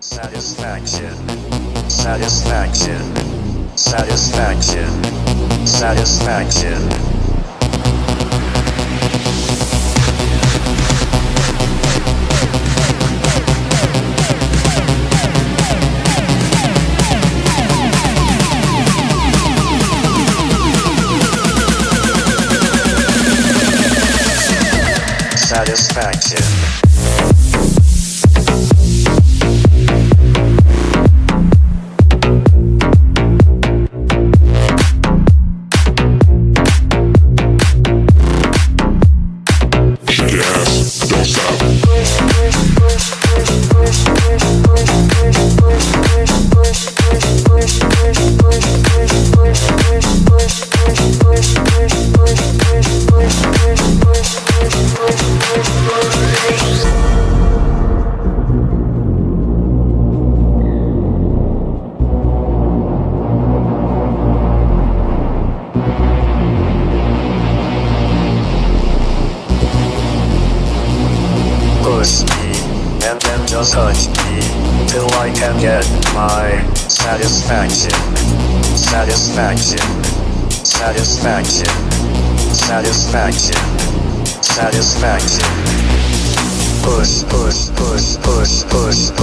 Satisfaction, satisfaction, satisfaction, satisfaction. Satisfaction. Push me, and then just touch me, till I can get my satisfaction, satisfaction, satisfaction, satisfaction, satisfaction. Push, push, push, push, push,